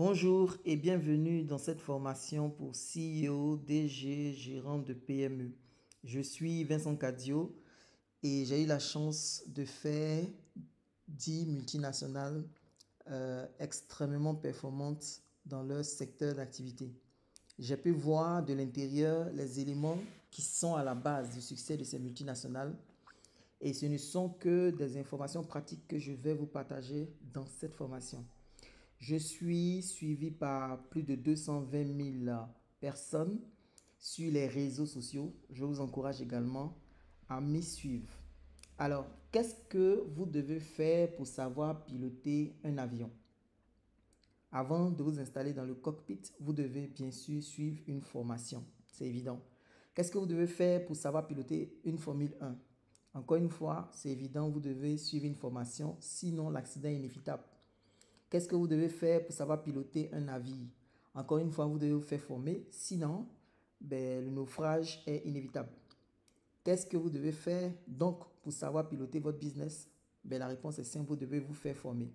Bonjour et bienvenue dans cette formation pour CEO, DG, gérant de PME. Je suis Vincent Cadio et j'ai eu la chance de faire 10 multinationales extrêmement performantes dans leur secteur d'activité. J'ai pu voir de l'intérieur les éléments qui sont à la base du succès de ces multinationales et ce ne sont que des informations pratiques que je vais vous partager dans cette formation. Je suis suivi par plus de 220 000 personnes sur les réseaux sociaux. Je vous encourage également à m'y suivre. Alors, qu'est-ce que vous devez faire pour savoir piloter un avion? Avant de vous installer dans le cockpit, vous devez bien sûr suivre une formation. C'est évident. Qu'est-ce que vous devez faire pour savoir piloter une Formule 1? Encore une fois, c'est évident, vous devez suivre une formation, sinon l'accident est inévitable. Qu'est-ce que vous devez faire pour savoir piloter un navire? Encore une fois, vous devez vous faire former, sinon le naufrage est inévitable. Qu'est-ce que vous devez faire donc pour savoir piloter votre business? La réponse est simple, vous devez vous faire former.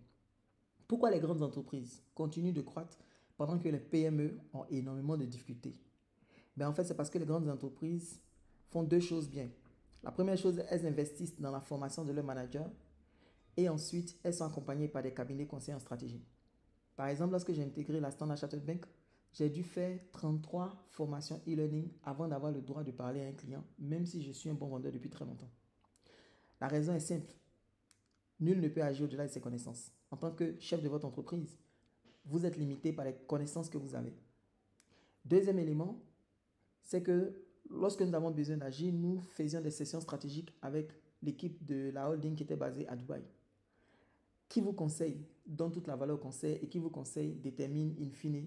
Pourquoi les grandes entreprises continuent de croître pendant que les PME ont énormément de difficultés? En fait, c'est parce que les grandes entreprises font deux choses bien. La première chose, elles investissent dans la formation de leurs managers et ensuite, elles sont accompagnées par des cabinets conseillers en stratégie. Par exemple, lorsque j'ai intégré la Standard Chartered Bank, j'ai dû faire 33 formations e-learning avant d'avoir le droit de parler à un client, même si je suis un bon vendeur depuis très longtemps. La raison est simple. Nul ne peut agir au-delà de ses connaissances. En tant que chef de votre entreprise, vous êtes limité par les connaissances que vous avez. Deuxième élément, c'est que lorsque nous avons besoin d'agir, nous faisions des sessions stratégiques avec l'équipe de la holding qui était basée à Dubaï. Qui vous conseille, donne toute la valeur au conseil et qui vous conseille détermine in fine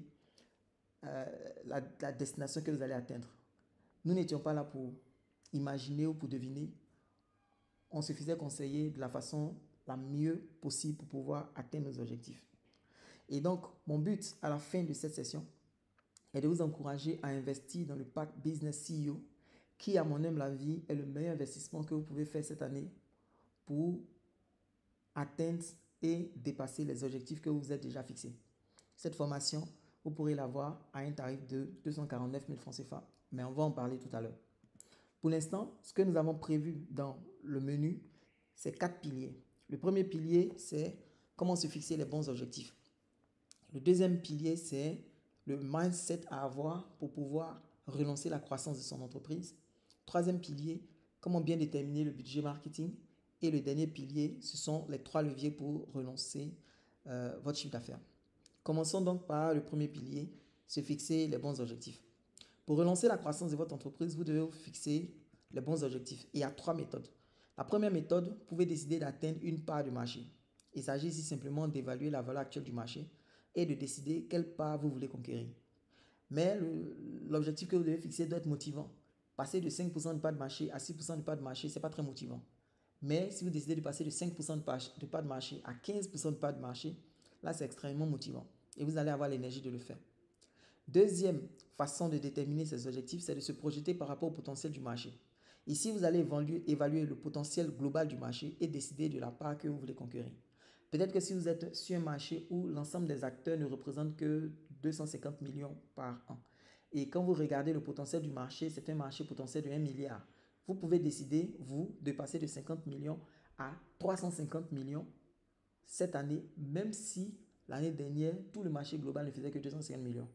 la destination que vous allez atteindre. Nous n'étions pas là pour imaginer ou pour deviner. On se faisait conseiller de la façon la mieux possible pour pouvoir atteindre nos objectifs. Et donc, mon but à la fin de cette session est de vous encourager à investir dans le pack Business CEO qui, à mon humble avis, est le meilleur investissement que vous pouvez faire cette année pour atteindre et dépasser les objectifs que vous vous êtes déjà fixés. Cette formation, vous pourrez l'avoir à un tarif de 249 000 francs CFA, mais on va en parler tout à l'heure. Pour l'instant, ce que nous avons prévu dans le menu, c'est 4 piliers. Le premier pilier, c'est comment se fixer les bons objectifs. Le deuxième pilier, c'est le mindset à avoir pour pouvoir relancer la croissance de son entreprise. Troisième pilier, comment bien déterminer le budget marketing. Et le dernier pilier, ce sont les 3 leviers pour relancer votre chiffre d'affaires. Commençons donc par le premier pilier, se fixer les bons objectifs. Pour relancer la croissance de votre entreprise, vous devez vous fixer les bons objectifs. Et il y a 3 méthodes. La première méthode, vous pouvez décider d'atteindre une part du marché. Il s'agit ici simplement d'évaluer la valeur actuelle du marché et de décider quelle part vous voulez conquérir. Mais l'objectif que vous devez fixer doit être motivant. Passer de 5% de part de marché à 6% de part de marché, ce n'est pas très motivant. Mais si vous décidez de passer de 5% de part de marché à 15% de part de marché, là c'est extrêmement motivant et vous allez avoir l'énergie de le faire. Deuxième façon de déterminer ces objectifs, c'est de se projeter par rapport au potentiel du marché. Ici, vous allez évaluer le potentiel global du marché et décider de la part que vous voulez conquérir. Peut-être que si vous êtes sur un marché où l'ensemble des acteurs ne représentent que 250 millions par an, et quand vous regardez le potentiel du marché, c'est un marché potentiel de 1 milliard. Vous pouvez décider, vous, de passer de 50 millions à 350 millions cette année, même si l'année dernière, tout le marché global ne faisait que 250 millions.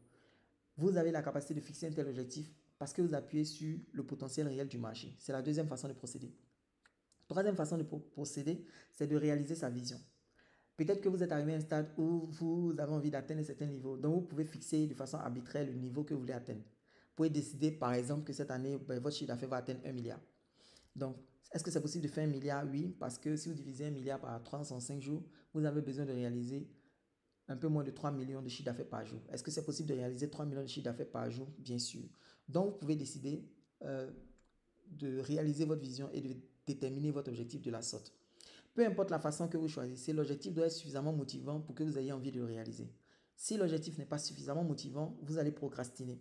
Vous avez la capacité de fixer un tel objectif parce que vous appuyez sur le potentiel réel du marché. C'est la deuxième façon de procéder. Troisième façon de procéder, c'est de réaliser sa vision. Peut-être que vous êtes arrivé à un stade où vous avez envie d'atteindre un certain niveau. Donc, vous pouvez fixer de façon arbitraire le niveau que vous voulez atteindre. Vous pouvez décider, par exemple, que cette année, votre chiffre d'affaires va atteindre 1 milliard. Donc, est-ce que c'est possible de faire 1 milliard? Oui, parce que si vous divisez 1 milliard par 305 jours, vous avez besoin de réaliser un peu moins de 3 millions de chiffre d'affaires par jour. Est-ce que c'est possible de réaliser 3 millions de chiffre d'affaires par jour? Bien sûr. Donc, vous pouvez décider de réaliser votre vision et de déterminer votre objectif de la sorte. Peu importe la façon que vous choisissez, l'objectif doit être suffisamment motivant pour que vous ayez envie de le réaliser. Si l'objectif n'est pas suffisamment motivant, vous allez procrastiner.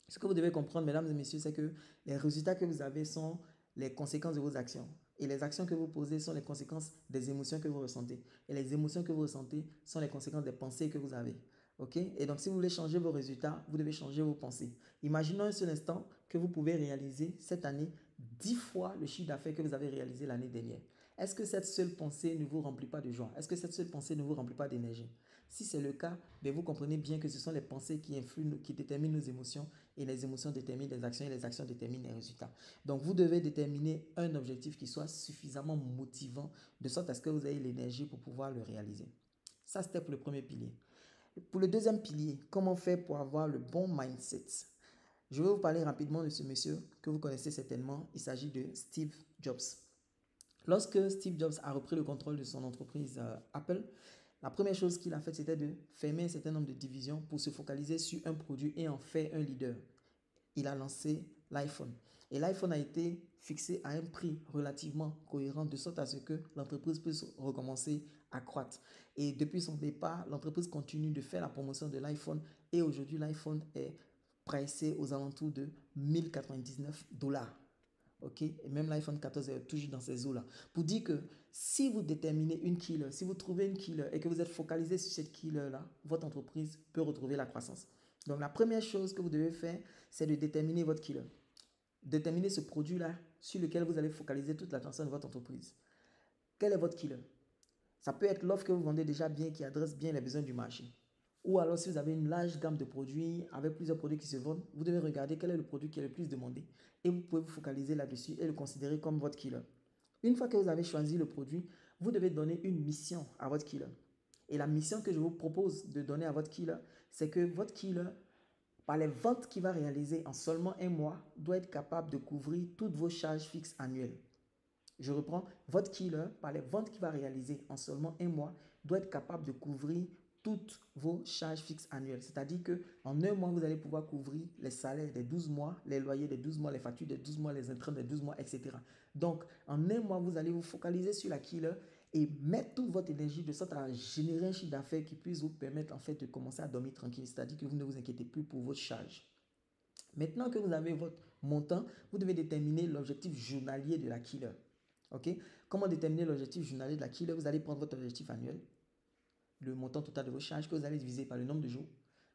Ce que vous devez comprendre, mesdames et messieurs, c'est que les résultats que vous avez sont les conséquences de vos actions. Et les actions que vous posez sont les conséquences des émotions que vous ressentez. Et les émotions que vous ressentez sont les conséquences des pensées que vous avez. OK? Et donc, si vous voulez changer vos résultats, vous devez changer vos pensées. Imaginons un seul instant que vous pouvez réaliser cette année 10 fois le chiffre d'affaires que vous avez réalisé l'année dernière. Est-ce que cette seule pensée ne vous remplit pas de joie? Est-ce que cette seule pensée ne vous remplit pas d'énergie? Si c'est le cas, ben vous comprenez bien que ce sont les pensées qui influent, qui déterminent nos émotions, et les émotions déterminent les actions, et les actions déterminent les résultats. Donc, vous devez déterminer un objectif qui soit suffisamment motivant, de sorte à ce que vous ayez l'énergie pour pouvoir le réaliser. Ça, c'était pour le premier pilier. Pour le deuxième pilier, comment faire pour avoir le bon mindset? Je vais vous parler rapidement de ce monsieur que vous connaissez certainement. Il s'agit de Steve Jobs. Lorsque Steve Jobs a repris le contrôle de son entreprise Apple, la première chose qu'il a fait, c'était de fermer un certain nombre de divisions pour se focaliser sur un produit et en faire un leader. Il a lancé l'iPhone. Et l'iPhone a été fixé à un prix relativement cohérent de sorte à ce que l'entreprise puisse recommencer à croître. Et depuis son départ, l'entreprise continue de faire la promotion de l'iPhone et aujourd'hui l'iPhone est pricé aux alentours de 1099 $. OK? Et même l'iPhone 14 est toujours dans ces eaux-là. Pour dire que si vous déterminez une killer, si vous trouvez une killer et que vous êtes focalisé sur cette killer-là, votre entreprise peut retrouver la croissance. Donc la première chose que vous devez faire, c'est de déterminer votre killer. Déterminer ce produit-là sur lequel vous allez focaliser toute l'attention de votre entreprise. Quel est votre killer? Ça peut être l'offre que vous vendez déjà bien, qui adresse bien les besoins du marché. Ou alors si vous avez une large gamme de produits avec plusieurs produits qui se vendent, vous devez regarder quel est le produit qui est le plus demandé et vous pouvez vous focaliser là-dessus et le considérer comme votre killer. Une fois que vous avez choisi le produit, vous devez donner une mission à votre killer. Et la mission que je vous propose de donner à votre killer, c'est que votre killer, par les ventes qu'il va réaliser en seulement un mois, doit être capable de couvrir toutes vos charges fixes annuelles. Je reprends, votre killer, par les ventes qu'il va réaliser en seulement un mois, doit être capable de couvrir toutes vos charges fixes annuelles. C'est-à-dire qu'en un mois, vous allez pouvoir couvrir les salaires des 12 mois, les loyers des 12 mois, les factures des 12 mois, les intrants des 12 mois, etc. Donc, en un mois, vous allez vous focaliser sur la killer et mettre toute votre énergie de sorte à générer un chiffre d'affaires qui puisse vous permettre en fait de commencer à dormir tranquille. C'est-à-dire que vous ne vous inquiétez plus pour votre charge. Maintenant que vous avez votre montant, vous devez déterminer l'objectif journalier de la killer. OK? Comment déterminer l'objectif journalier de la killer? Vous allez prendre votre objectif annuel, le montant total de vos charges que vous allez diviser par le nombre de jours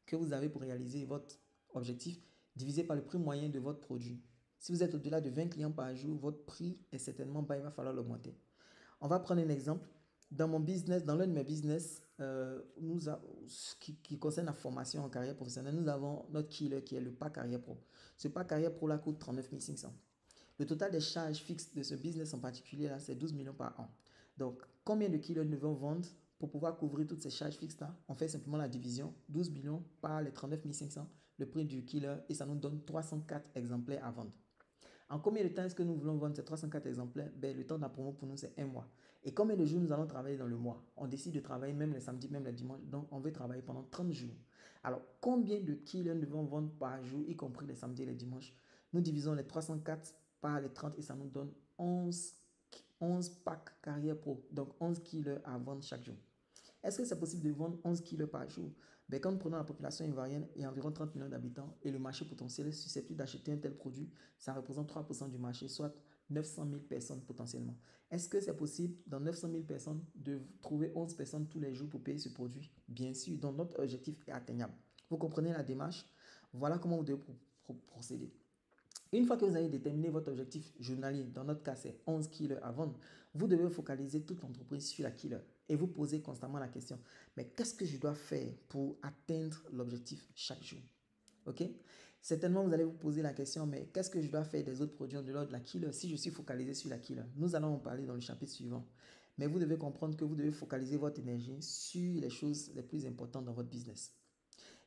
que vous avez pour réaliser votre objectif, divisé par le prix moyen de votre produit. Si vous êtes au-delà de 20 clients par jour, votre prix est certainement bas, il va falloir l'augmenter. On va prendre un exemple. Dans mon business, dans l'un de mes business, qui concerne la formation en carrière professionnelle, nous avons notre killer qui est le pack carrière pro. Ce pack carrière pro là coûte 39 500. Le total des charges fixes de ce business en particulier là, c'est 12 millions par an. Donc, combien de killers nous devons vendre pour pouvoir couvrir toutes ces charges fixes là? On fait simplement la division, 12 millions par les 39 500, le prix du killer, et ça nous donne 304 exemplaires à vendre. En combien de temps est-ce que nous voulons vendre ces 304 exemplaires? Ben, le temps de la promo pour nous, c'est un mois. Et combien de jours nous allons travailler dans le mois? On décide de travailler même les samedis, même les dimanches. Donc, on veut travailler pendant 30 jours. Alors, combien de killers nous devons vendre par jour, y compris les samedis et les dimanches? Nous divisons les 304 par les 30 et ça nous donne 11 packs carrière pro. Donc, 11 killers à vendre chaque jour. Est-ce que c'est possible de vendre 11 killers par jour? Ben, quand nous prenons la population ivoirienne et environ 30 millions d'habitants et le marché potentiel susceptible d'acheter un tel produit, ça représente 3% du marché, soit 900 000 personnes potentiellement. Est-ce que c'est possible dans 900 000 personnes de trouver 11 personnes tous les jours pour payer ce produit? Bien sûr, donc notre objectif est atteignable. Vous comprenez la démarche? Voilà comment vous devez procéder. Une fois que vous avez déterminé votre objectif journalier, dans notre cas c'est 11 killers à vendre, vous devez focaliser toute l'entreprise sur la killer et vous poser constamment la question, mais qu'est-ce que je dois faire pour atteindre l'objectif chaque jour? OK? Certainement, vous allez vous poser la question, mais qu'est-ce que je dois faire des autres produits en dehors de la killer si je suis focalisé sur la killer? Nous allons en parler dans le chapitre suivant. Mais vous devez comprendre que vous devez focaliser votre énergie sur les choses les plus importantes dans votre business.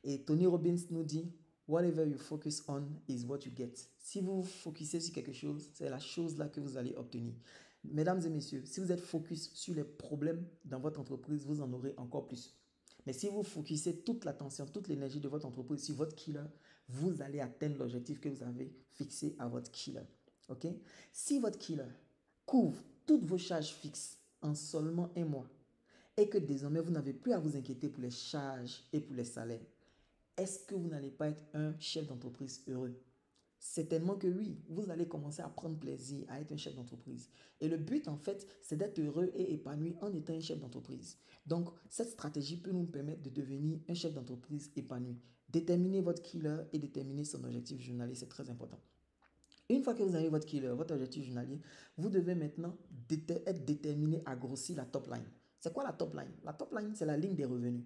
Et Tony Robbins nous dit, whatever you focus on is what you get. Si vous vous focusez sur quelque chose, c'est la chose là que vous allez obtenir. Mesdames et messieurs, si vous êtes focus sur les problèmes dans votre entreprise, vous en aurez encore plus. Mais si vous focusez toute l'attention, toute l'énergie de votre entreprise sur votre killer, vous allez atteindre l'objectif que vous avez fixé à votre killer. OK? Si votre killer couvre toutes vos charges fixes en seulement un mois et que désormais vous n'avez plus à vous inquiéter pour les charges et pour les salaires, est-ce que vous n'allez pas être un chef d'entreprise heureux? Certainement que oui, vous allez commencer à prendre plaisir à être un chef d'entreprise. Et le but, en fait, c'est d'être heureux et épanoui en étant un chef d'entreprise. Donc, cette stratégie peut nous permettre de devenir un chef d'entreprise épanoui. Déterminer votre killer et déterminer son objectif journalier, c'est très important. Une fois que vous avez votre killer, votre objectif journalier, vous devez maintenant être déterminé à grossir la top line. C'est quoi la top line? La top line, c'est la ligne des revenus.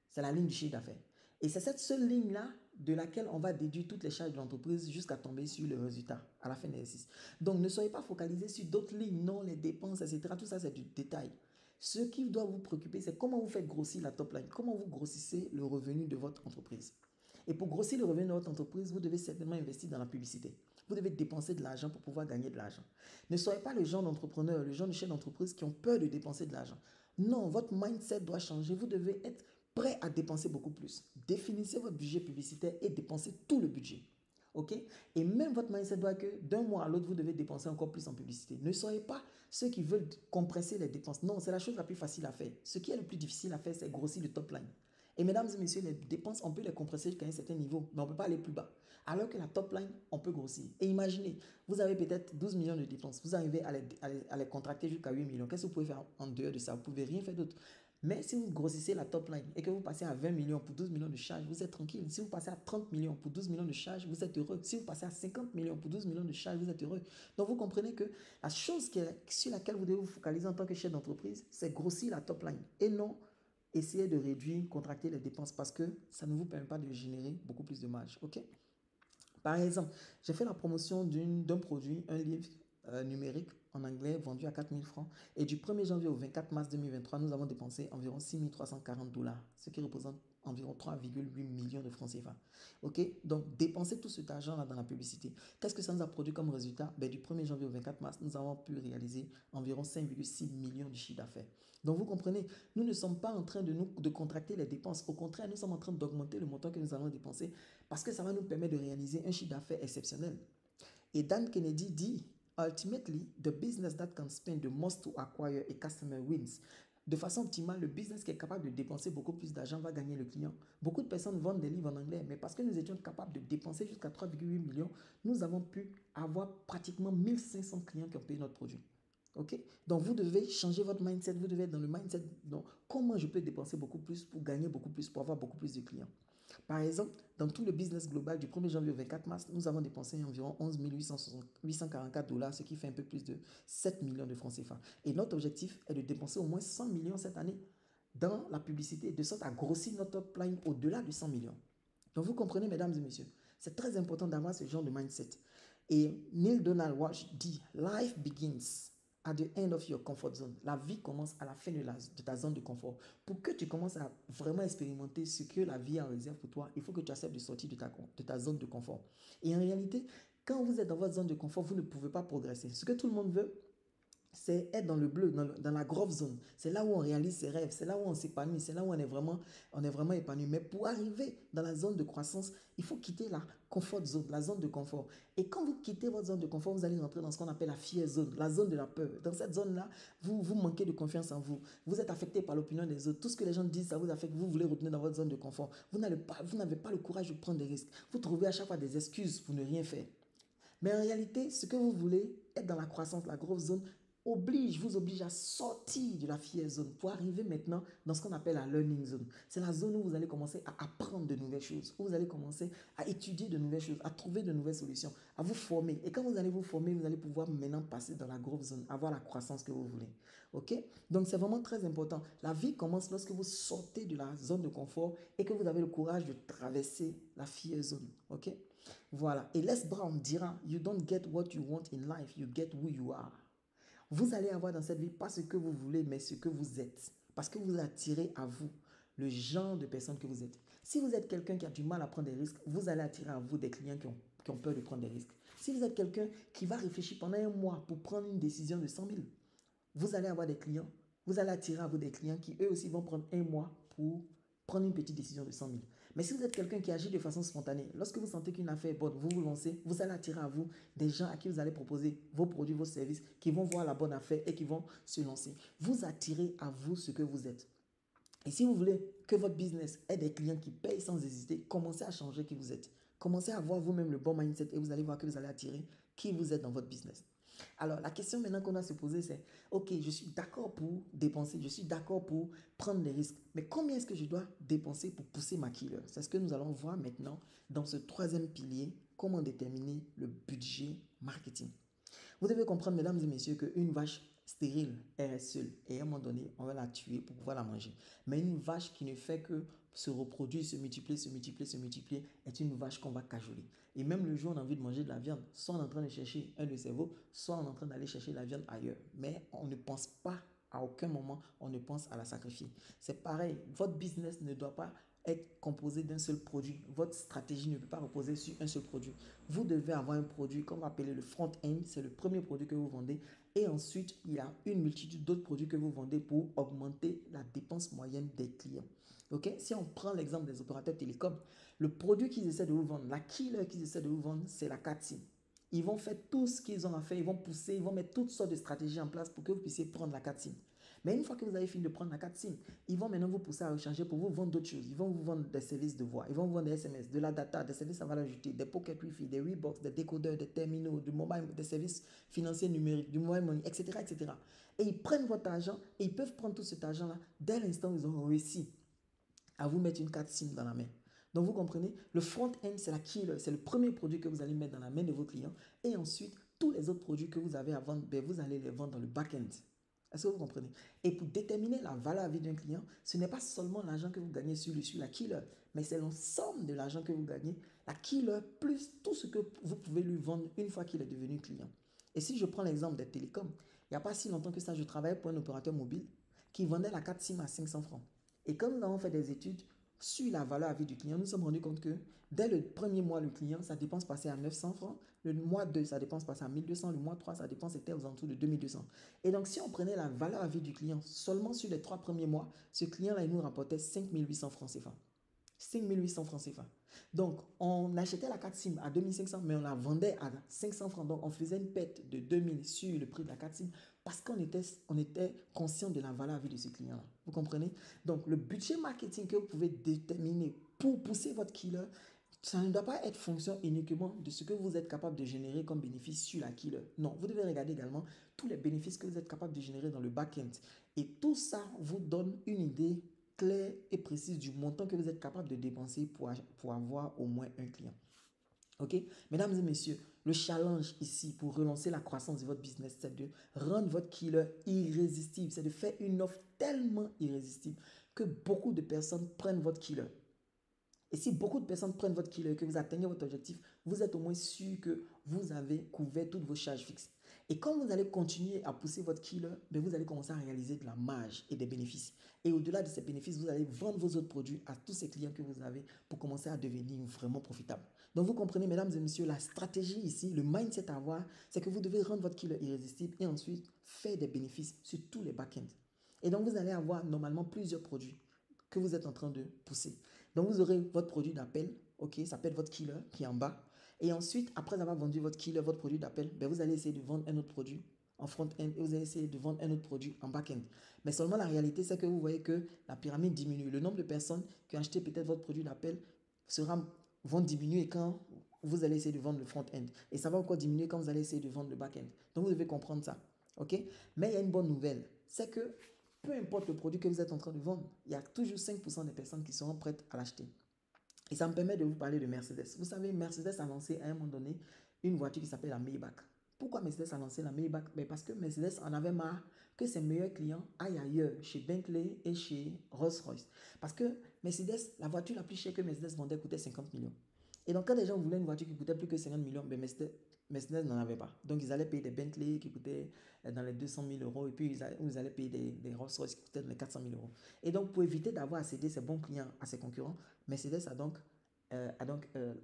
C'est la ligne du chiffre d'affaires. Et c'est cette seule ligne-là de laquelle on va déduire toutes les charges de l'entreprise jusqu'à tomber sur le résultat à la fin de l'exercice. Donc, ne soyez pas focalisés sur d'autres lignes, non, les dépenses, etc. Tout ça, c'est du détail. Ce qui doit vous préoccuper, c'est comment vous faites grossir la top line, comment vous grossissez le revenu de votre entreprise. Et pour grossir le revenu de votre entreprise, vous devez certainement investir dans la publicité. Vous devez dépenser de l'argent pour pouvoir gagner de l'argent. Ne soyez pas le genre d'entrepreneur, le genre de chef d'entreprise qui ont peur de dépenser de l'argent. Non, votre mindset doit changer. Vous devez être prêt à dépenser beaucoup plus. Définissez votre budget publicitaire et dépensez tout le budget. OK? Et même votre mindset doit que d'un mois à l'autre, vous devez dépenser encore plus en publicité. Ne soyez pas ceux qui veulent compresser les dépenses. Non, c'est la chose la plus facile à faire. Ce qui est le plus difficile à faire, c'est grossir le top line. Et mesdames et messieurs, les dépenses, on peut les compresser jusqu'à un certain niveau, mais on ne peut pas aller plus bas. Alors que la top line, on peut grossir. Et imaginez, vous avez peut-être 12 millions de dépenses, vous arrivez à les contracter jusqu'à 8 millions. Qu'est-ce que vous pouvez faire en dehors de ça? Vous ne pouvez rien faire d'autre. Mais si vous grossissez la top line et que vous passez à 20 millions pour 12 millions de charges, vous êtes tranquille. Si vous passez à 30 millions pour 12 millions de charges, vous êtes heureux. Si vous passez à 50 millions pour 12 millions de charges, vous êtes heureux. Donc vous comprenez que la chose sur laquelle vous devez vous focaliser en tant que chef d'entreprise, c'est grossir la top line et non essayez de réduire, contracter les dépenses parce que ça ne vous permet pas de générer beaucoup plus de marge. OK? Par exemple, j'ai fait la promotion d'un produit, un livre numérique en anglais vendu à 4 000 francs. Et du 1er janvier au 24 mars 2023, nous avons dépensé environ 6 340 $, ce qui représente environ 3,8 millions de francs CFA. OK? Donc, dépensez tout cet argent-là dans la publicité. Qu'est-ce que ça nous a produit comme résultat? Ben, du 1er janvier au 24 mars, nous avons pu réaliser environ 5,6 millions de chiffre d'affaires. Donc, vous comprenez, nous ne sommes pas en train de contracter les dépenses. Au contraire, nous sommes en train d'augmenter le montant que nous allons dépenser parce que ça va nous permettre de réaliser un chiffre d'affaires exceptionnel. Et Dan Kennedy dit, ultimately, the business that can spend the most to acquire a customer wins. De façon optimale, le business qui est capable de dépenser beaucoup plus d'argent va gagner le client. Beaucoup de personnes vendent des livres en anglais, mais parce que nous étions capables de dépenser jusqu'à 3,8 millions, nous avons pu avoir pratiquement 1500 clients qui ont payé notre produit. OK? Donc, vous devez changer votre mindset. Vous devez être dans le mindset. Donc, comment je peux dépenser beaucoup plus pour gagner beaucoup plus, pour avoir beaucoup plus de clients? Par exemple, dans tout le business global du 1er janvier au 24 mars, nous avons dépensé environ 11 844 $, ce qui fait un peu plus de 7 millions de francs CFA. Et notre objectif est de dépenser au moins 100 millions cette année dans la publicité, de sorte à grossir notre top line au-delà de 100 millions. Donc vous comprenez, mesdames et messieurs, c'est très important d'avoir ce genre de mindset. Et Neil Donald Walsh dit, Life begins at the end of your comfort zone. La vie commence à la fin de ta zone de confort. Pour que tu commences à vraiment expérimenter ce que la vie a en réserve pour toi, il faut que tu acceptes de sortir de ta zone de confort. Et en réalité, quand vous êtes dans votre zone de confort, vous ne pouvez pas progresser. Ce que tout le monde veut, c'est être dans le bleu, dans la grove zone. C'est là où on réalise ses rêves, c'est là où on s'épanouit, c'est là où on est vraiment épanoui. Mais pour arriver dans la zone de croissance, il faut quitter la comfort zone, la zone de confort. Et quand vous quittez votre zone de confort, vous allez rentrer dans ce qu'on appelle la fear zone, la zone de la peur. Dans cette zone-là, vous manquez de confiance en vous. Vous êtes affecté par l'opinion des autres. Tout ce que les gens disent, ça vous affecte. Vous voulez retourner dans votre zone de confort. Vous n'avez pas le courage de prendre des risques. Vous trouvez à chaque fois des excuses pour ne rien faire. Mais en réalité, ce que vous voulez, être dans la croissance, la growth zone, vous oblige à sortir de la fear zone pour arriver maintenant dans ce qu'on appelle la learning zone. C'est la zone où vous allez commencer à apprendre de nouvelles choses, où vous allez commencer à étudier de nouvelles choses, à trouver de nouvelles solutions, à vous former. Et quand vous allez vous former, vous allez pouvoir maintenant passer dans la growth zone, avoir la croissance que vous voulez. OK? Donc, c'est vraiment très important. La vie commence lorsque vous sortez de la zone de confort et que vous avez le courage de traverser la fear zone. OK? Voilà. Et Les Brown dira, You don't get what you want in life, you get who you are. Vous allez avoir dans cette vie pas ce que vous voulez, mais ce que vous êtes. Parce que vous attirez à vous le genre de personne que vous êtes. Si vous êtes quelqu'un qui a du mal à prendre des risques, vous allez attirer à vous des clients qui ont peur de prendre des risques. Si vous êtes quelqu'un qui va réfléchir pendant un mois pour prendre une décision de 100 000, vous allez avoir des clients, vous allez attirer à vous des clients qui eux aussi vont prendre un mois pour prendre une petite décision de 100 000. Mais si vous êtes quelqu'un qui agit de façon spontanée, lorsque vous sentez qu'une affaire est bonne, vous vous lancez, vous allez attirer à vous des gens à qui vous allez proposer vos produits, vos services, qui vont voir la bonne affaire et qui vont se lancer. Vous attirez à vous ce que vous êtes. Et si vous voulez que votre business ait des clients qui payent sans hésiter, commencez à changer qui vous êtes. Commencez à avoir vous-même le bon mindset et vous allez voir que vous allez attirer qui vous êtes dans votre business. Alors, la question maintenant qu'on doit se poser, c'est, OK, je suis d'accord pour dépenser, je suis d'accord pour prendre des risques, mais combien est-ce que je dois dépenser pour pousser ma killer? C'est ce que nous allons voir maintenant dans ce troisième pilier, comment déterminer le budget marketing. Vous devez comprendre, mesdames et messieurs, qu'une vache stérile, elle reste seule. Et à un moment donné, on va la tuer pour pouvoir la manger. Mais une vache qui ne fait que se reproduire, se multiplier, se multiplier, se multiplier, est une vache qu'on va cajoler. Et même le jour où on a envie de manger de la viande, soit on est en train de chercher un de ses veaux, soit on est en train d'aller chercher la viande ailleurs. Mais on ne pense pas, à aucun moment, on ne pense à la sacrifier. C'est pareil, votre business ne doit pas être composé d'un seul produit. Votre stratégie ne peut pas reposer sur un seul produit. Vous devez avoir un produit qu'on va appeler le front-end. C'est le premier produit que vous vendez. Et ensuite, il y a une multitude d'autres produits que vous vendez pour augmenter la dépense moyenne des clients. Ok? Si on prend l'exemple des opérateurs télécoms, le produit qu'ils essaient de vous vendre, la killer qu'ils essaient de vous vendre, c'est la 4SIM. Ils vont faire tout ce qu'ils ont à faire. Ils vont pousser, ils vont mettre toutes sortes de stratégies en place pour que vous puissiez prendre la 4SIM. Mais une fois que vous avez fini de prendre la 4SIM, ils vont maintenant vous pousser à recharger pour vous vendre d'autres choses. Ils vont vous vendre des services de voix, ils vont vous vendre des SMS, de la data, des services à valeur ajoutée, des pocket wifi, des Webox, des décodeurs, des terminaux, des services financiers numériques, du mobile money, etc., etc. Et ils prennent votre argent et ils peuvent prendre tout cet argent-là dès l'instant où ils ont réussi à vous mettre une 4SIM dans la main. Donc vous comprenez, le front-end, c'est la killer, c'est le premier produit que vous allez mettre dans la main de vos clients. Et ensuite, tous les autres produits que vous avez à vendre, vous allez les vendre dans le back-end. Est-ce que vous comprenez? Et pour déterminer la valeur à vie d'un client, ce n'est pas seulement l'argent que vous gagnez sur la killer, mais c'est l'ensemble de l'argent que vous gagnez, la killer, plus tout ce que vous pouvez lui vendre une fois qu'il est devenu client. Et si je prends l'exemple des télécoms, il n'y a pas si longtemps que ça, je travaillais pour un opérateur mobile qui vendait la 4 SIM à 500 francs. Et comme nous avons fait des études sur la valeur à vie du client, nous nous sommes rendus compte que dès le premier mois, le client, sa dépense passait à 900 francs. Le mois 2, sa dépense passait à 1200. Le mois 3, sa dépense était aux alentours de 2200. Et donc, si on prenait la valeur à vie du client seulement sur les 3 premiers mois, ce client-là, il nous rapportait 5800 francs CFA. 5800 francs CFA. Donc, on achetait la 4 SIM à 2500, mais on la vendait à 500 francs. Donc, on faisait une perte de 2000 sur le prix de la 4 SIM parce qu'on était conscient de la valeur à vie de ce client-là. Vous comprenez? Donc, le budget marketing que vous pouvez déterminer pour pousser votre killer, ça ne doit pas être fonction uniquement de ce que vous êtes capable de générer comme bénéfice sur la killer. Non, vous devez regarder également tous les bénéfices que vous êtes capable de générer dans le back-end. Et tout ça vous donne une idée claire et précise du montant que vous êtes capable de dépenser pour avoir au moins un client. Ok? Mesdames et messieurs, le challenge ici pour relancer la croissance de votre business, c'est de rendre votre killer irrésistible. C'est de faire une offre tellement irrésistible que beaucoup de personnes prennent votre killer. Et si beaucoup de personnes prennent votre killer et que vous atteignez votre objectif, vous êtes au moins sûr que vous avez couvert toutes vos charges fixes. Et quand vous allez continuer à pousser votre killer, vous allez commencer à réaliser de la marge et des bénéfices. Et au-delà de ces bénéfices, vous allez vendre vos autres produits à tous ces clients que vous avez pour commencer à devenir vraiment profitable. Donc vous comprenez, mesdames et messieurs, la stratégie ici, le mindset à avoir, c'est que vous devez rendre votre killer irrésistible et ensuite faire des bénéfices sur tous les back-ends. Et donc vous allez avoir normalement plusieurs produits que vous êtes en train de pousser. Donc vous aurez votre produit d'appel, ok, ça s'appelle votre killer qui est en bas. Et ensuite, après avoir vendu votre killer, votre produit d'appel, vous allez essayer de vendre un autre produit en front-end et vous allez essayer de vendre un autre produit en back-end. Mais seulement la réalité, c'est que vous voyez que la pyramide diminue. Le nombre de personnes qui ont acheté peut-être votre produit d'appel vont diminuer quand vous allez essayer de vendre le front-end. Et ça va encore diminuer quand vous allez essayer de vendre le back-end. Donc vous devez comprendre ça. Ok? Mais il y a une bonne nouvelle, c'est que peu importe le produit que vous êtes en train de vendre, il y a toujours 5% des personnes qui seront prêtes à l'acheter. Et ça me permet de vous parler de Mercedes. Vous savez, Mercedes a lancé à un moment donné une voiture qui s'appelle la Maybach. Pourquoi Mercedes a lancé la Maybach? Parce que Mercedes en avait marre que ses meilleurs clients aillent ailleurs, chez Bentley et chez Rolls-Royce. Parce que Mercedes, la voiture la plus chère que Mercedes vendait coûtait 50 millions. Et donc, quand les gens voulaient une voiture qui coûtait plus que 50 millions, Mercedes n'en avait pas. Donc, ils allaient payer des Bentley qui coûtaient dans les 200 000 euros et puis ils allaient payer des Rolls-Royce qui coûtaient dans les 400 000 euros. Et donc, pour éviter d'avoir à céder ses bons clients à ses concurrents, Mercedes a donc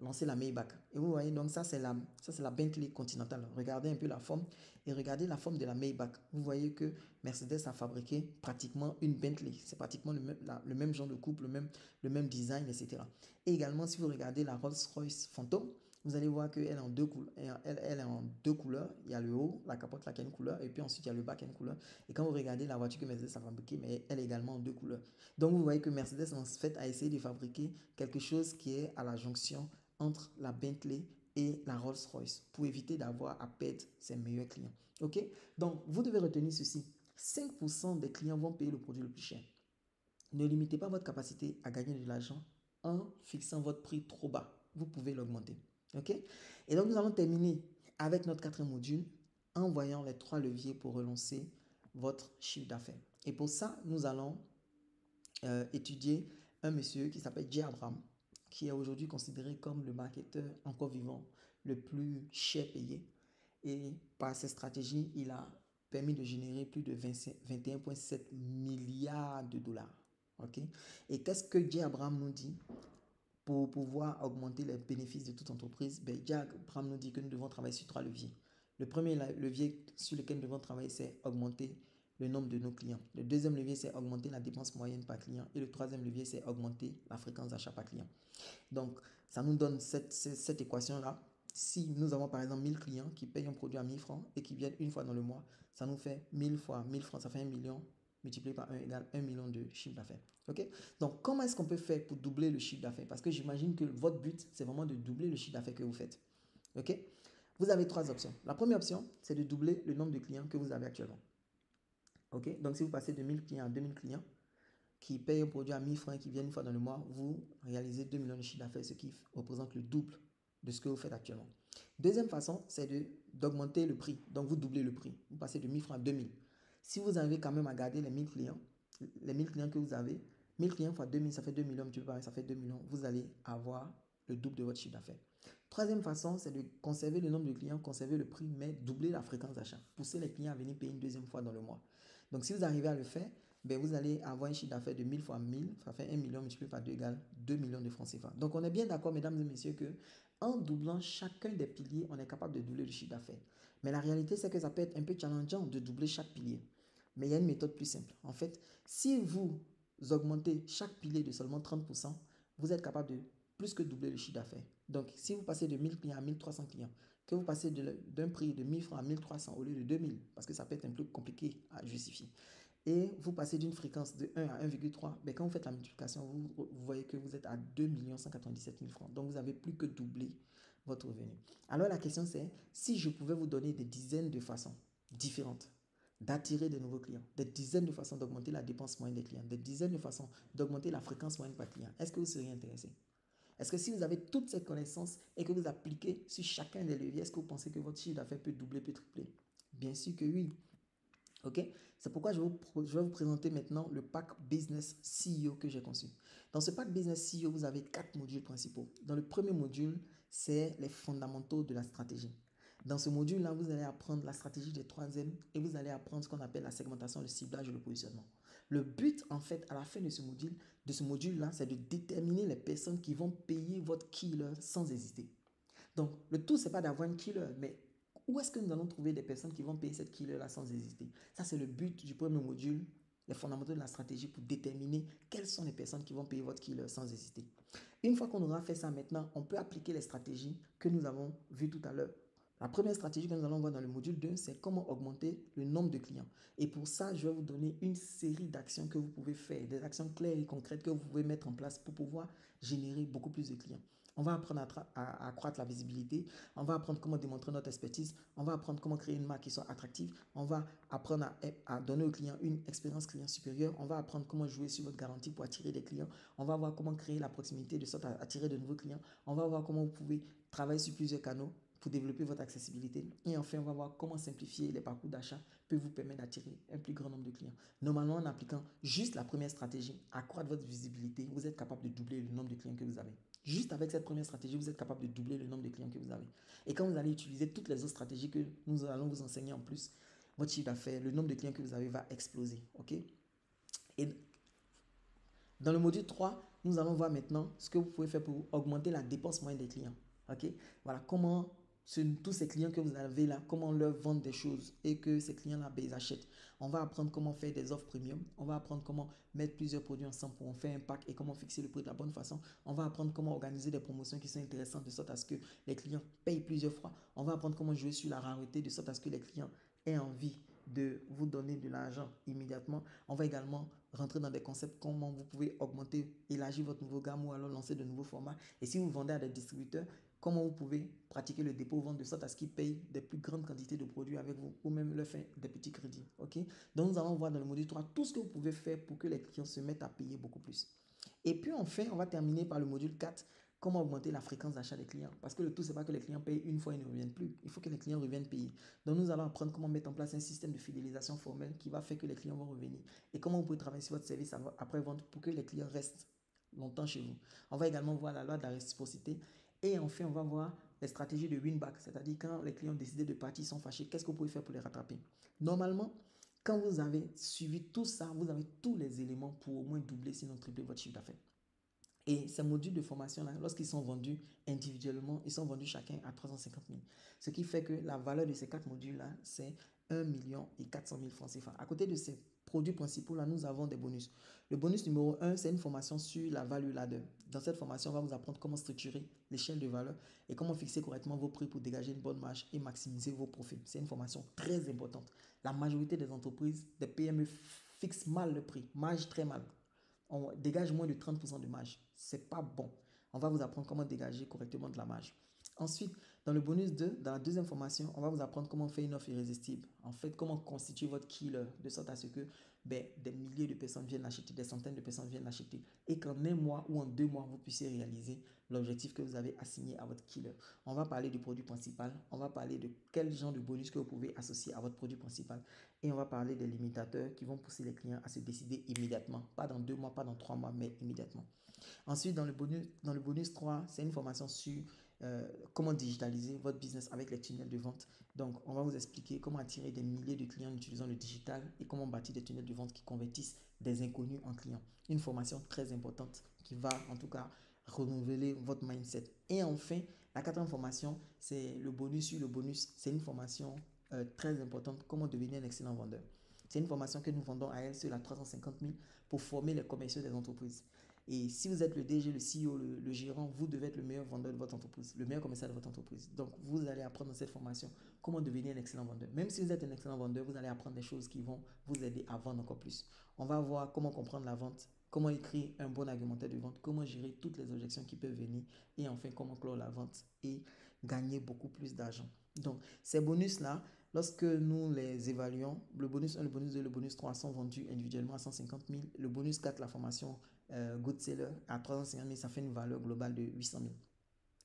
lancé la Maybach. Et vous voyez, donc ça c'est la Bentley Continental. Regardez un peu la forme et regardez la forme de la Maybach. Vous voyez que Mercedes a fabriqué pratiquement une Bentley. C'est pratiquement le même genre de coupe, le même design, etc. Et également, si vous regardez la Rolls-Royce Phantom, vous allez voir qu'elle est en deux couleurs. Elle est en deux couleurs. Il y a le haut, la capote là qui a une couleur, et puis ensuite il y a le bas qui a une couleur. Et quand vous regardez la voiture que Mercedes a fabriquée, mais elle est également en deux couleurs. Donc vous voyez que Mercedes en fait a essayé de fabriquer quelque chose qui est à la jonction entre la Bentley et la Rolls-Royce pour éviter d'avoir à perdre ses meilleurs clients. Ok? Donc vous devez retenir ceci. 5% des clients vont payer le produit le plus cher. Ne limitez pas votre capacité à gagner de l'argent en fixant votre prix trop bas. Vous pouvez l'augmenter. OK? Et donc, nous allons terminer avec notre quatrième module en voyant les 3 leviers pour relancer votre chiffre d'affaires. Et pour ça, nous allons étudier un monsieur qui s'appelle Jay Abraham, qui est aujourd'hui considéré comme le marketeur encore vivant le plus cher payé. Et par ses stratégies, il a permis de générer plus de 21,7 milliards de dollars. Okay? Et qu'est-ce que Jay Abraham nous dit pour pouvoir augmenter les bénéfices de toute entreprise? Jay Abraham nous dit que nous devons travailler sur 3 leviers. Le premier levier sur lequel nous devons travailler, c'est augmenter le nombre de nos clients. Le deuxième levier, c'est augmenter la dépense moyenne par client. Et le troisième levier, c'est augmenter la fréquence d'achat par client. Donc, ça nous donne cette équation-là. Si nous avons par exemple 1000 clients qui payent un produit à 1000 francs et qui viennent une fois dans le mois, ça nous fait 1000 fois 1000 francs, ça fait 1 million multiplié par 1 égale 1 million de chiffre d'affaires. Ok? Donc, comment est-ce qu'on peut faire pour doubler le chiffre d'affaires? Parce que j'imagine que votre but, c'est vraiment de doubler le chiffre d'affaires que vous faites. Ok? Vous avez 3 options. La première option, c'est de doubler le nombre de clients que vous avez actuellement. Ok? Donc, si vous passez de 1000 clients à 2000 clients, qui payent un produit à 1000 francs et qui viennent une fois dans le mois, vous réalisez 2 millions de chiffre d'affaires, ce qui représente le double de ce que vous faites actuellement. Deuxième façon, c'est d'augmenter le prix. Donc, vous doublez le prix. Vous passez de 1000 francs à 2000. Si vous arrivez quand même à garder les 1000 clients que vous avez, 1000 clients fois 2000, ça fait 2 millions, ça fait 2 millions. Vous allez avoir le double de votre chiffre d'affaires. Troisième façon, c'est de conserver le nombre de clients, conserver le prix, mais doubler la fréquence d'achat. Pousser les clients à venir payer une deuxième fois dans le mois. Donc, si vous arrivez à le faire, vous allez avoir un chiffre d'affaires de 1000 fois 1000, ça fait 1 million multiplié par 2 égale 2 millions de francs CFA. Donc, on est bien d'accord, mesdames et messieurs, que en doublant chacun des piliers, on est capable de doubler le chiffre d'affaires. Mais la réalité, c'est que ça peut être un peu challengeant de doubler chaque pilier. Mais il y a une méthode plus simple. En fait, si vous augmentez chaque pilier de seulement 30%, vous êtes capable de plus que doubler le chiffre d'affaires. Donc, si vous passez de 1000 clients à 1300 clients, que vous passez d'un prix de 1000 francs à 1300 au lieu de 2000, parce que ça peut être un peu compliqué à justifier, et vous passez d'une fréquence de 1 à 1,3, quand vous faites la multiplication, vous voyez que vous êtes à 2 197 000 francs. Donc, vous avez plus que doublé votre revenu. Alors, la question c'est, si je pouvais vous donner des dizaines de façons différentes d'attirer de nouveaux clients, des dizaines de façons d'augmenter la dépense moyenne des clients, des dizaines de façons d'augmenter la fréquence moyenne par client, est-ce que vous seriez intéressé? Est-ce que si vous avez toutes ces connaissances et que vous appliquez sur chacun des leviers, est-ce que vous pensez que votre chiffre d'affaires peut doubler, peut tripler? Bien sûr que oui. Ok? C'est pourquoi je vais vous présenter maintenant le pack Business CEO que j'ai conçu. Dans ce pack Business CEO, vous avez 4 modules principaux. Dans le premier module, c'est les fondamentaux de la stratégie. Dans ce module-là, vous allez apprendre la stratégie des 3M et vous allez apprendre ce qu'on appelle la segmentation, le ciblage et le positionnement. Le but, en fait, à la fin de ce module-là, c'est de déterminer les personnes qui vont payer votre killer sans hésiter. Donc, le tout, ce n'est pas d'avoir une killer, mais où est-ce que nous allons trouver des personnes qui vont payer cette killer-là sans hésiter? Ça, c'est le but du premier module, les fondamentaux de la stratégie pour déterminer quelles sont les personnes qui vont payer votre killer sans hésiter. Une fois qu'on aura fait ça maintenant, on peut appliquer les stratégies que nous avons vues tout à l'heure. La première stratégie que nous allons voir dans le module 2, c'est comment augmenter le nombre de clients. Et pour ça, je vais vous donner une série d'actions que vous pouvez faire, des actions claires et concrètes que vous pouvez mettre en place pour pouvoir générer beaucoup plus de clients. On va apprendre à accroître la visibilité, on va apprendre comment démontrer notre expertise, on va apprendre comment créer une marque qui soit attractive, on va apprendre à donner aux clients une expérience client supérieure, on va apprendre comment jouer sur votre garantie pour attirer des clients, on va voir comment créer la proximité de sorte à attirer de nouveaux clients, on va voir comment vous pouvez travailler sur plusieurs canaux pour développer votre accessibilité. Et enfin, on va voir comment simplifier les parcours d'achat peut vous permettre d'attirer un plus grand nombre de clients. Normalement, en appliquant juste la première stratégie, accroître votre visibilité, vous êtes capable de doubler le nombre de clients que vous avez. Juste avec cette première stratégie, vous êtes capable de doubler le nombre de clients que vous avez. Et quand vous allez utiliser toutes les autres stratégies que nous allons vous enseigner en plus, votre chiffre d'affaires, le nombre de clients que vous avez va exploser. OK? Et dans le module 3, nous allons voir maintenant ce que vous pouvez faire pour augmenter la dépense moyenne des clients. OK? Voilà comment tous ces clients que vous avez là, comment leur vendre des choses et que ces clients-là, ben, ils achètent. On va apprendre comment faire des offres premium. On va apprendre comment mettre plusieurs produits ensemble pour en faire un pack et comment fixer le prix de la bonne façon. On va apprendre comment organiser des promotions qui sont intéressantes de sorte à ce que les clients payent plusieurs fois. On va apprendre comment jouer sur la rareté de sorte à ce que les clients aient envie de vous donner de l'argent immédiatement. On va également rentrer dans des concepts comment vous pouvez augmenter, élargir votre nouveau gamme ou alors lancer de nouveaux formats. Et si vous vendez à des distributeurs, comment vous pouvez pratiquer le dépôt-vente de sorte à ce qu'ils payent des plus grandes quantités de produits avec vous ou même leur faire des petits crédits. Ok? Donc, nous allons voir dans le module 3 tout ce que vous pouvez faire pour que les clients se mettent à payer beaucoup plus. Et puis enfin, on va terminer par le module 4, comment augmenter la fréquence d'achat des clients. Parce que le tout, c'est pas que les clients payent une fois et ne reviennent plus. Il faut que les clients reviennent payer. Donc, nous allons apprendre comment mettre en place un système de fidélisation formel qui va faire que les clients vont revenir. Et comment vous pouvez travailler sur votre service après-vente pour que les clients restent longtemps chez vous. On va également voir la loi de la réciprocité. Et enfin, on va voir les stratégies de win-back, c'est-à-dire quand les clients ont décidé de partir, ils sont fâchés, qu'est-ce que vous pouvez faire pour les rattraper? Normalement, quand vous avez suivi tout ça, vous avez tous les éléments pour au moins doubler, sinon tripler votre chiffre d'affaires. Et ces modules de formation-là, lorsqu'ils sont vendus individuellement, ils sont vendus chacun à 350 000. Ce qui fait que la valeur de ces 4 modules-là, c'est 1,4 million francs CFA. À côté de ces produits principaux-là, nous avons des bonus. Le bonus numéro 1, c'est une formation sur la value ladder. Dans cette formation, on va vous apprendre comment structurer l'échelle de valeur et comment fixer correctement vos prix pour dégager une bonne marge et maximiser vos profits. C'est une formation très importante. La majorité des entreprises, des PME, fixent mal le prix, marge très mal. On dégage moins de 30% de marge. C'est pas bon. On va vous apprendre comment dégager correctement de la marge. Ensuite, dans le bonus 2, dans la deuxième formation, on va vous apprendre comment faire une offre irrésistible. En fait, comment constituer votre killer de sorte à ce que des milliers de personnes viennent l'acheter, des centaines de personnes viennent l'acheter et qu'en un mois ou en 2 mois, vous puissiez réaliser l'objectif que vous avez assigné à votre killer. On va parler du produit principal, on va parler de quel genre de bonus que vous pouvez associer à votre produit principal et on va parler des limitateurs qui vont pousser les clients à se décider immédiatement. Pas dans 2 mois, pas dans 3 mois, mais immédiatement. Ensuite, dans le bonus 3, c'est une formation sur comment digitaliser votre business avec les tunnels de vente. Donc, on va vous expliquer comment attirer des milliers de clients en utilisant le digital et comment bâtir des tunnels de vente qui convertissent des inconnus en clients. Une formation très importante qui va en tout cas renouveler votre mindset. Et enfin, la quatrième formation, c'est le bonus sur le bonus. C'est une formation très importante, comment devenir un excellent vendeur. C'est une formation que nous vendons à elle sur la 350 000 pour former les commerciaux des entreprises. Et si vous êtes le DG, le CEO, le gérant, vous devez être le meilleur vendeur de votre entreprise, le meilleur commercial de votre entreprise. Donc, vous allez apprendre dans cette formation comment devenir un excellent vendeur. Même si vous êtes un excellent vendeur, vous allez apprendre des choses qui vont vous aider à vendre encore plus. On va voir comment comprendre la vente, comment écrire un bon argumentaire de vente, comment gérer toutes les objections qui peuvent venir et enfin comment clore la vente et gagner beaucoup plus d'argent. Donc, ces bonus-là, lorsque nous les évaluons, le bonus 1, le bonus 2, le bonus 3 sont vendus individuellement à 150 000. Le bonus 4, la formation Good Seller à 350 000, ça fait une valeur globale de 800 000.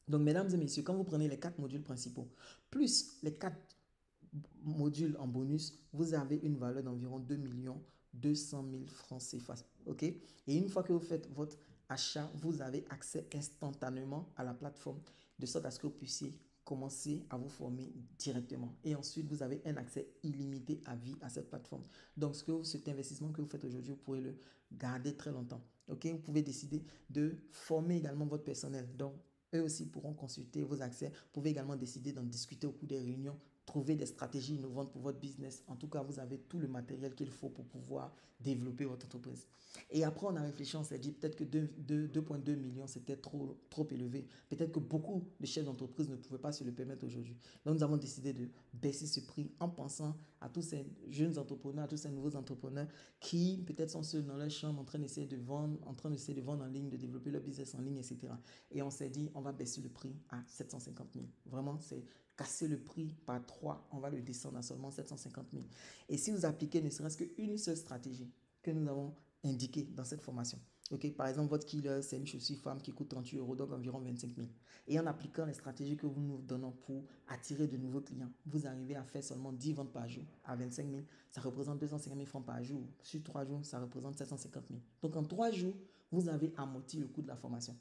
Donc, mesdames et messieurs, quand vous prenez les 4 modules principaux, plus les 4 modules en bonus, vous avez une valeur d'environ 2 200 000 francs CFA. OK? Et une fois que vous faites votre achat, vous avez accès instantanément à la plateforme de sorte à ce que vous puissiez commencer à vous former directement. Et ensuite, vous avez un accès illimité à vie à cette plateforme. Donc, cet investissement que vous faites aujourd'hui, vous pourrez le garder très longtemps. OK? Vous pouvez décider de former également votre personnel. Donc, eux aussi pourront consulter vos accès. Vous pouvez également décider d'en discuter au cours des réunions, trouver des stratégies innovantes pour votre business. En tout cas, vous avez tout le matériel qu'il faut pour pouvoir développer votre entreprise. Et après, on a réfléchi, on s'est dit peut-être que 2,2 millions, c'était trop élevé. Peut-être que beaucoup de chefs d'entreprise ne pouvaient pas se le permettre aujourd'hui. Donc, nous avons décidé de baisser ce prix en pensant à tous ces jeunes entrepreneurs, à tous ces nouveaux entrepreneurs qui peut-être sont seuls dans leur chambre en train d'essayer de vendre, en ligne, de développer leur business en ligne, etc. Et on s'est dit, on va baisser le prix à 750 000. Vraiment, c'est casser le prix par 3, on va le descendre à seulement 750 000. Et si vous appliquez ne serait-ce qu'une seule stratégie que nous avons indiquée dans cette formation, ok, par exemple, votre killer, c'est une chaussure femme qui coûte 38 €, donc environ 25 000. Et en appliquant les stratégies que vous nous donnons pour attirer de nouveaux clients, vous arrivez à faire seulement 10 ventes par jour à 25 000. Ça représente 250 000 francs par jour. Sur 3 jours, ça représente 750 000. Donc, en 3 jours, vous avez amorti le coût de la formation.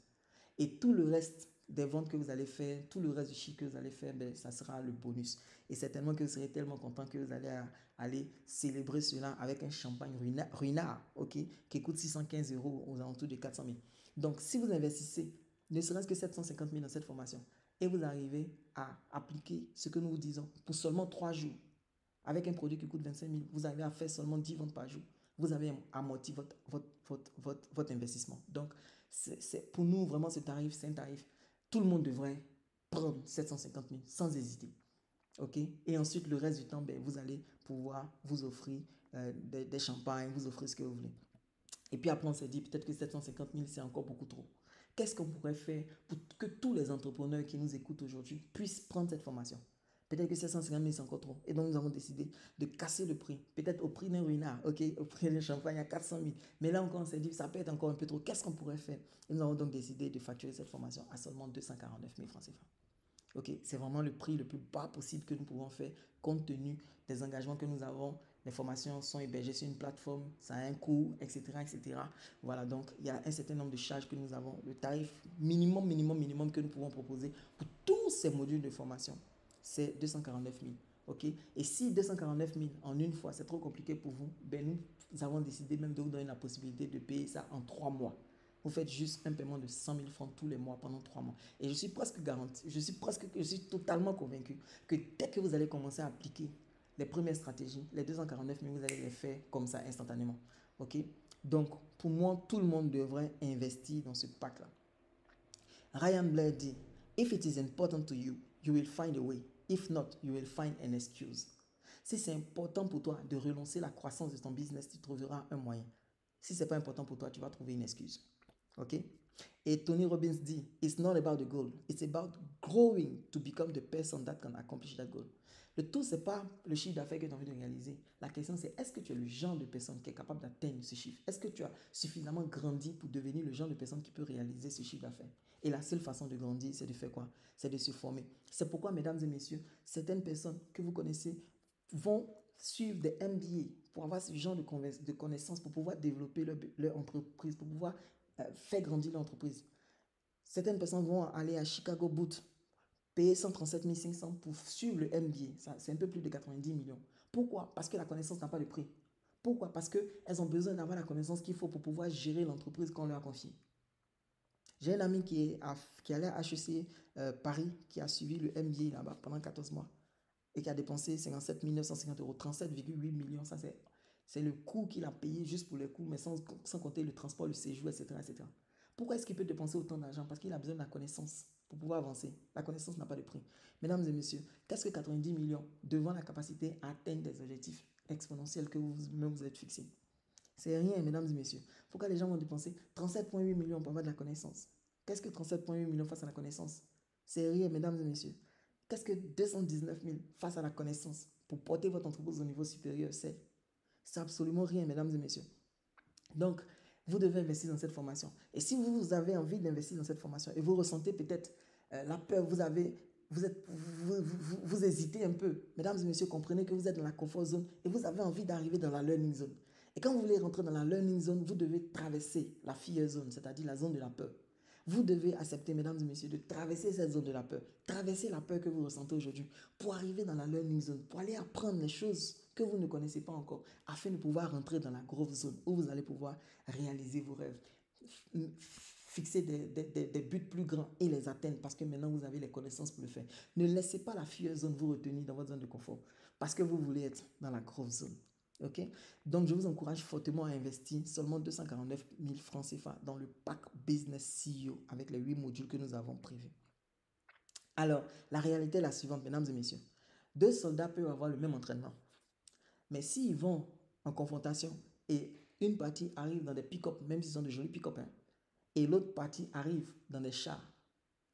Et tout le reste des ventes que vous allez faire, tout le reste du chiffre que vous allez faire, ça sera le bonus. Et certainement que vous serez tellement content que vous allez aller célébrer cela avec un champagne ruinard, ok, qui coûte 615 € aux alentours de 400 000. Donc, si vous investissez ne serait-ce que 750 000 dans cette formation, et vous arrivez à appliquer ce que nous vous disons pour seulement 3 jours, avec un produit qui coûte 25 000, vous arrivez à faire seulement 10 ventes par jour, vous avez amorti votre investissement. Donc, pour nous, vraiment, ce tarif, c'est un tarif. Tout le monde devrait prendre 750 000 sans hésiter. OK? Et ensuite, le reste du temps, ben, vous allez pouvoir vous offrir des champagnes, vous offrir ce que vous voulez. Et puis après, on s'est dit peut-être que 750 000, c'est encore beaucoup trop. Qu'est-ce qu'on pourrait faire pour que tous les entrepreneurs qui nous écoutent aujourd'hui puissent prendre cette formation? Peut-être que 750 000, c'est encore trop. Et donc, nous avons décidé de casser le prix. Peut-être au prix d'un ruinard, OK, au prix d'un champagne à 400 000. Mais là encore, on s'est dit, ça peut être encore un peu trop. Qu'est-ce qu'on pourrait faire? Et nous avons donc décidé de facturer cette formation à seulement 249 000 francs CFA. OK, c'est vraiment le prix le plus bas possible que nous pouvons faire compte tenu des engagements que nous avons. Les formations sont hébergées sur une plateforme, ça a un coût, etc., etc. Voilà, donc il y a un certain nombre de charges que nous avons. Le tarif minimum que nous pouvons proposer pour tous ces modules de formation, c'est 249 000. OK? Et si 249 000 en une fois, c'est trop compliqué pour vous, ben nous avons décidé même de vous donner la possibilité de payer ça en 3 mois. Vous faites juste un paiement de 100 000 francs tous les mois pendant 3 mois. Et je suis presque garanti, je suis totalement convaincu que dès que vous allez commencer à appliquer les premières stratégies, les 249 000, vous allez les faire comme ça instantanément. OK? Donc, pour moi, tout le monde devrait investir dans ce pack-là. Ryan Blair dit, if it is important to you, you will find a way. If not, you will find an excuse. Si c'est important pour toi de relancer la croissance de ton business, tu trouveras un moyen. Si ce n'est pas important pour toi, tu vas trouver une excuse. OK? Et Tony Robbins dit, it's not about the goal, it's about growing to become the person that can accomplish that goal. Le tout, ce n'est pas le chiffre d'affaires que tu as envie de réaliser. La question, c'est est-ce que tu es le genre de personne qui est capable d'atteindre ce chiffre? Est-ce que tu as suffisamment grandi pour devenir le genre de personne qui peut réaliser ce chiffre d'affaires? Et la seule façon de grandir, c'est de faire quoi? C'est de se former. C'est pourquoi, mesdames et messieurs, certaines personnes que vous connaissez vont suivre des MBA pour avoir ce genre de connaissances, pour pouvoir développer leur entreprise, pour pouvoir faire grandir l'entreprise. Certaines personnes vont aller à Chicago Boot, payer 137 500 pour suivre le MBA. C'est un peu plus de 90 millions. Pourquoi? Parce que la connaissance n'a pas de prix. Pourquoi? Parce qu'elles ont besoin d'avoir la connaissance qu'il faut pour pouvoir gérer l'entreprise qu'on leur a confiée. J'ai un ami qui allait à HEC Paris, qui a suivi le MBA là-bas pendant 14 mois et qui a dépensé 57 950 euros, 37,8 millions. Ça, c'est le coût qu'il a payé juste pour les coûts, mais sans compter le transport, le séjour, etc., etc. Pourquoi est-ce qu'il peut dépenser autant d'argent? Parce qu'il a besoin de la connaissance pour pouvoir avancer. La connaissance n'a pas de prix. Mesdames et messieurs, qu'est-ce que 90 millions devant la capacité à atteindre des objectifs exponentiels que vous-même vous êtes fixés? C'est rien, mesdames et messieurs. Pourquoi les gens vont dépenser 37,8 millions pour avoir de la connaissance? Qu'est-ce que 37,8 millions face à la connaissance? C'est rien, mesdames et messieurs. Qu'est-ce que 219 000 face à la connaissance pour porter votre entreprise au niveau supérieur? C'est absolument rien, mesdames et messieurs. Donc, vous devez investir dans cette formation. Et si vous avez envie d'investir dans cette formation et vous ressentez peut-être la peur, vous hésitez un peu, mesdames et messieurs, comprenez que vous êtes dans la comfort zone et vous avez envie d'arriver dans la learning zone. Et quand vous voulez rentrer dans la learning zone, vous devez traverser la fear zone, c'est-à-dire la zone de la peur. Vous devez accepter, mesdames et messieurs, de traverser cette zone de la peur. Traverser la peur que vous ressentez aujourd'hui pour arriver dans la learning zone, pour aller apprendre les choses que vous ne connaissez pas encore, afin de pouvoir rentrer dans la growth zone où vous allez pouvoir réaliser vos rêves, fixer des buts plus grands et les atteindre parce que maintenant vous avez les connaissances pour le faire. Ne laissez pas la fear zone vous retenir dans votre zone de confort parce que vous voulez être dans la growth zone. OK? Donc, je vous encourage fortement à investir seulement 249 000 francs CFA dans le pack Business CEO avec les 8 modules que nous avons prévus. Alors, la réalité est la suivante, mesdames et messieurs. 2 soldats peuvent avoir le même entraînement. Mais s'ils vont en confrontation et une partie arrive dans des pick-up, même s'ils sont de jolis pick-up, et l'autre partie arrive dans des chars,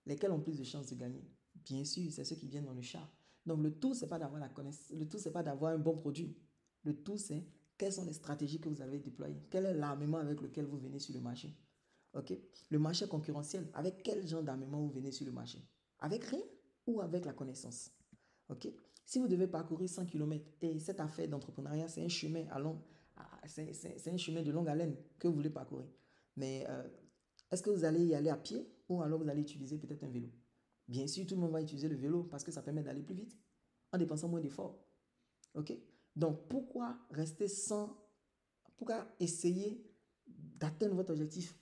lesquels ont plus de chances de gagner? Bien sûr, c'est ceux qui viennent dans le char. Donc, le tout, ce n'est pas d'avoir la connaissance, le tout, ce n'est pas d'avoir un bon produit. Le tout, c'est quelles sont les stratégies que vous avez déployées. Quel est l'armement avec lequel vous venez sur le marché. OK? Le marché concurrentiel, avec quel genre d'armement vous venez sur le marché? Avec rien ou avec la connaissance? OK? Si vous devez parcourir 100 km et cette affaire d'entrepreneuriat, c'est un chemin c'est un chemin de longue haleine que vous voulez parcourir. Mais est-ce que vous allez y aller à pied ou alors vous allez utiliser peut-être un vélo? Bien sûr, tout le monde va utiliser le vélo parce que ça permet d'aller plus vite en dépensant moins d'efforts. OK? Donc, pourquoi essayer d'atteindre votre objectif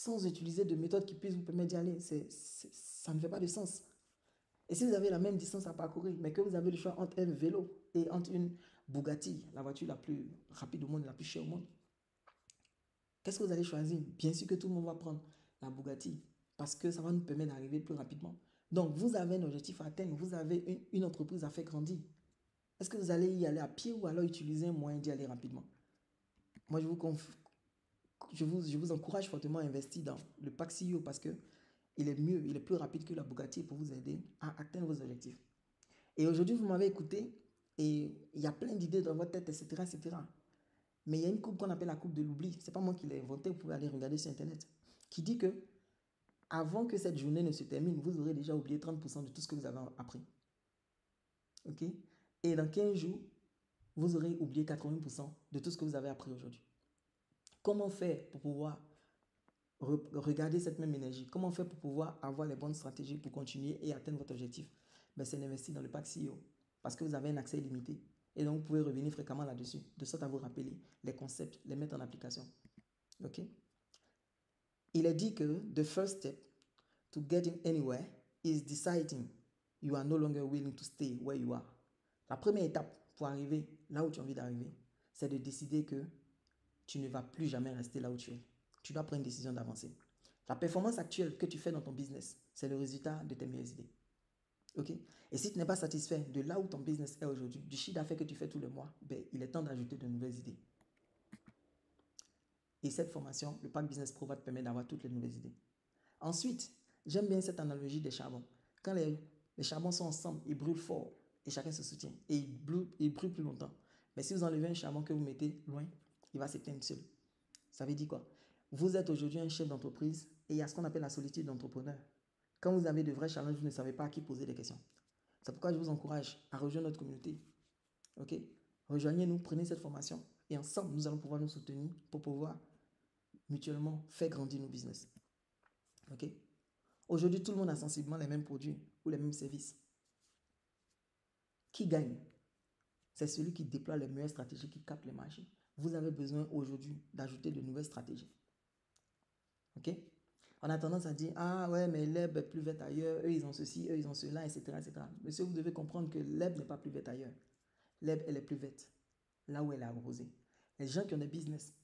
sans utiliser de méthodes qui puissent vous permettre d'y aller. Ça ne fait pas de sens. Et si vous avez la même distance à parcourir, mais que vous avez le choix entre un vélo et entre une Bugatti, la voiture la plus rapide au monde, la plus chère au monde, qu'est-ce que vous allez choisir? Bien sûr que tout le monde va prendre la Bugatti parce que ça va nous permettre d'arriver plus rapidement. Donc, vous avez un objectif à atteindre, vous avez une entreprise à faire grandir. Est-ce que vous allez y aller à pied ou alors utiliser un moyen d'y aller rapidement? Moi, je vous encourage fortement à investir dans le pack CEO parce que il est mieux, il est plus rapide que la Bugatti pour vous aider à atteindre vos objectifs. Et aujourd'hui, vous m'avez écouté et il y a plein d'idées dans votre tête, etc., etc. Mais il y a une coupe qu'on appelle la coupe de l'oubli. Ce n'est pas moi qui l'ai inventée, vous pouvez aller regarder sur Internet. Qui dit que avant que cette journée ne se termine, vous aurez déjà oublié 30% de tout ce que vous avez appris. OK? Et dans 15 jours, vous aurez oublié 80% de tout ce que vous avez appris aujourd'hui. Comment faire pour pouvoir regarder cette même énergie? Comment faire pour pouvoir avoir les bonnes stratégies pour continuer et atteindre votre objectif? Ben, c'est d'investir dans le pack CEO parce que vous avez un accès illimité. Et donc, vous pouvez revenir fréquemment là-dessus, de sorte à vous rappeler les concepts, les mettre en application. OK? Il est dit que the first step to getting anywhere is deciding you are no longer willing to stay where you are. La première étape pour arriver là où tu as envie d'arriver, c'est de décider que tu ne vas plus jamais rester là où tu es. Tu dois prendre une décision d'avancer. La performance actuelle que tu fais dans ton business, c'est le résultat de tes meilleures idées. OK? Et si tu n'es pas satisfait de là où ton business est aujourd'hui, du chiffre d'affaires que tu fais tous les mois, ben, il est temps d'ajouter de nouvelles idées. Et cette formation, le Pack Business Pro, va te permettre d'avoir toutes les nouvelles idées. Ensuite, j'aime bien cette analogie des charbons. Quand les charbons sont ensemble, ils brûlent fort et chacun se soutient. Et ils brûlent plus longtemps. Mais si vous enlevez un charbon que vous mettez loin, il va s'éteindre seul. Ça veut dire quoi? Vous êtes aujourd'hui un chef d'entreprise et il y a ce qu'on appelle la solitude d'entrepreneur. Quand vous avez de vrais challenges, vous ne savez pas à qui poser des questions. C'est pourquoi je vous encourage à rejoindre notre communauté. OK? Rejoignez-nous, prenez cette formation et ensemble, nous allons pouvoir nous soutenir pour pouvoir mutuellement faire grandir nos business. OK? Aujourd'hui, tout le monde a sensiblement les mêmes produits ou les mêmes services. Qui gagne? C'est celui qui déploie les meilleures stratégies, qui capte les marchés. Vous avez besoin aujourd'hui d'ajouter de nouvelles stratégies. OK? On a tendance à dire, ah ouais, mais l'herbe est plus verte ailleurs, eux ils ont ceci, eux ils ont cela, etc., etc. Monsieur, vous devez comprendre que l'herbe n'est pas plus verte ailleurs. L'herbe, elle est plus verte là où elle est arrosée. Les gens qui ont des business,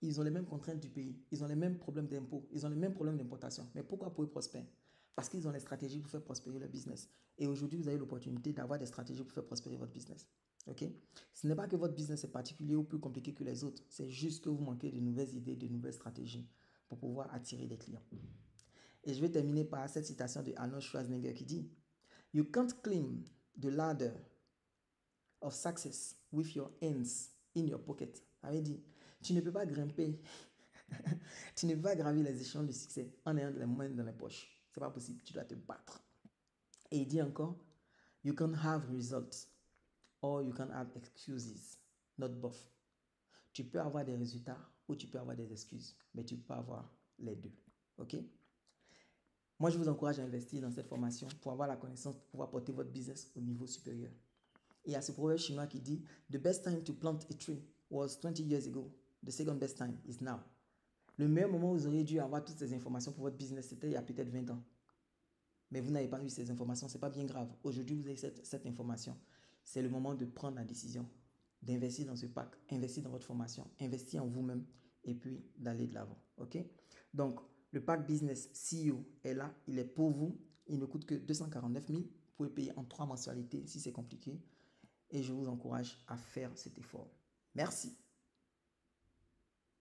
ils ont les mêmes contraintes du pays, ils ont les mêmes problèmes d'impôts, ils ont les mêmes problèmes d'importation. Mais pourquoi pour eux prospérer? Parce qu'ils ont les stratégies pour faire prospérer leur business. Et aujourd'hui, vous avez l'opportunité d'avoir des stratégies pour faire prospérer votre business. OK? Ce n'est pas que votre business est particulier ou plus compliqué que les autres. C'est juste que vous manquez de nouvelles idées, de nouvelles stratégies pour pouvoir attirer des clients. Et je vais terminer par cette citation de Arnold Schwarzenegger qui dit You can't climb the ladder of success with your hands in your pocket. Ça veut dire, tu ne peux pas grimper, tu ne peux pas gravir les échelons de succès en ayant les mains dans les poches. C'est pas possible, tu dois te battre. Et il dit encore, you can have results or you can have excuses, not both. Tu peux avoir des résultats ou tu peux avoir des excuses, mais tu peux avoir les deux. OK? Moi, je vous encourage à investir dans cette formation pour avoir la connaissance, pour pouvoir porter votre business au niveau supérieur. Et il y a ce proverbe chinois qui dit The best time to plant a tree was 20 years ago. The second best time is now. Le meilleur moment où vous auriez dû avoir toutes ces informations pour votre business, c'était il y a peut-être 20 ans. Mais vous n'avez pas eu ces informations, ce n'est pas bien grave. Aujourd'hui, vous avez cette information. C'est le moment de prendre la décision, d'investir dans ce pack, investir dans votre formation, investir en vous-même et puis d'aller de l'avant. OK? Donc, le pack business CEO est là, il est pour vous. Il ne coûte que 249 000. Vous pouvez payer en 3 mensualités si c'est compliqué. Et je vous encourage à faire cet effort. Merci.